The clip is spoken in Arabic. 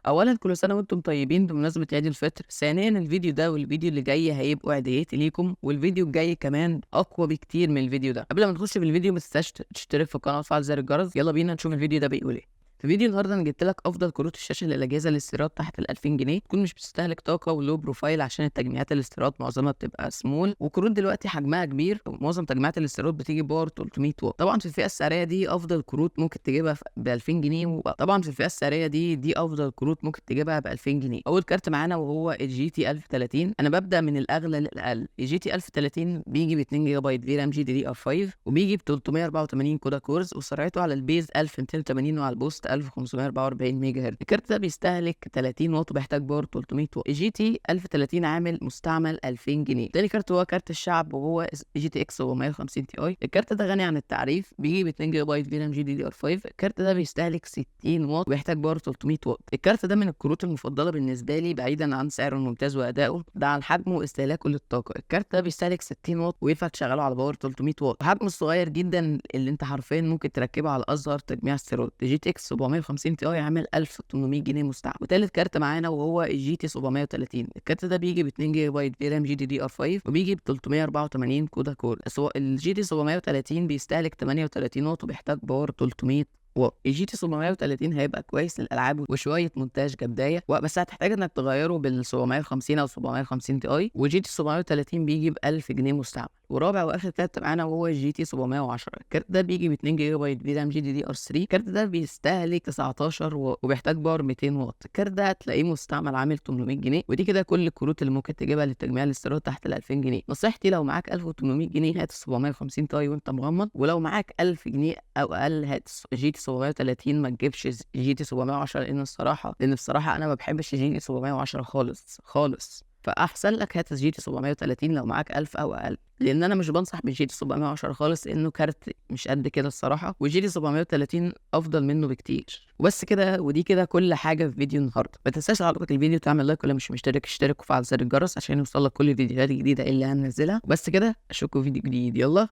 اولا كل سنه وانتم طيبين بمناسبه عيد الفطر. ثانيا الفيديو ده والفيديو اللي جاي هيبقوا عيديتي ليكم، والفيديو الجاي كمان اقوى بكتير من الفيديو ده. قبل ما نخش في الفيديو ما تنساش تشترك في القناه وتفعل زر الجرس. يلا بينا نشوف الفيديو ده بيقول ايه. في فيديو النهارده انا جبت لك افضل كروت الشاشه للاجهزه الاستيراد تحت ال 2000 جنيه، تكون مش بتستهلك طاقه ولو بروفايل، عشان التجميعات الاستيراد معظمها بتبقى سمول، وكروت دلوقتي حجمها كبير، ومعظم تجميعات الاستيراد بتيجي باور 300 واط. طبعا في الفئه السعريه دي افضل كروت ممكن تجيبها ب 2000 جنيه، وطبعا في الفئه السعريه دي افضل كروت ممكن تجيبها ب 2000 جنيه. اول كارت معانا وهو الجي تي 1030. انا ببدا من الاغلى للاقل. الجي تي 1030 بيجي ب 2 جيجا بايت في رام جي دي دي ار 5، وبيجي ب 384 كودا كورز، وسرعته على البيز 1280 وعلى البوست 1544 ميجا هرتز. الكارت ده بيستهلك 30 واط وبيحتاج باور 300 واط. الجي تي 1030 عامل مستعمل 2000 جنيه. تاني كارت هو كارت الشعب وهو جي تي اكس 450 تي اي. الكارت ده غني عن التعريف، بيجي ب 2 جيجا بايت في رام جي دي دي ار 5. الكارت ده بيستهلك 60 واط وبيحتاج باور 300 واط. الكارت ده من الكروت المفضله بالنسبه لي، بعيدا عن سعره الممتاز وادائه، ده عن حجمه واستهلاكه للطاقه. الكارت ده بيستهلك 60 واط وينفع تشغله على باور 300 واط. حجمه صغير جدا اللي انت حرفيا ممكن تركبه على اصغر تجميع استيراد. جي تي اكس 450 تي اي عامل 1800 جنيه مستعمل. وتالت كارت معانا وهو الجي تي 730. الكارت ده بيجي ب 2 جيجا بايت في رام جي دي دي ار 5، وبيجي ب 384 كودا كور. الجي تي 730 بيستهلك 38 واط وبيحتاج باور 300 واط. الجي تي 730 هيبقى كويس للالعاب وشويه مونتاج كبدايه، بس هتحتاج انك تغيره بال 750 او 750 تي اي. والجي تي 730 بيجي ب 1000 جنيه مستعمل. ورابع واخر كارت معانا وهو الجي تي 710. الكارت ده بيجي ب 2 جيجا بايت في رام جي دي دي ار 3. الكارت ده بيستهلك 19 وبيحتاج باور 200 واط. الكارت ده هتلاقيه مستعمل عامل 800 جنيه. ودي كده كل الكروت اللي ممكن تجيبها للتجميع الاستيراد تحت ال 2000 جنيه. نصيحتي لو معاك 1800 جنيه هات 750 تي وانت مغمض، ولو معاك 1000 جنيه او اقل هات جي تي 730. ما تجيبش جي تي 710 لان بصراحه انا ما بحبش جي تي 710 خالص خالص. فاحسن لك هات جي تي 730 لو معاك 1000 او اقل، لان انا مش بنصح بالجي تي 710 خالص، لانه كارت مش قد كده الصراحه، والجي تي 730 افضل منه بكتير. وبس كده، ودي كده كل حاجه في فيديو النهارده. ما تنساش لو عجبك الفيديو تعمل لايك، ولا مش مشترك اشترك وفعل زر الجرس عشان يوصلك كل الفيديوهات الجديده اللي هننزلها. وبس كده، اشوفكم في فيديو جديد. يلا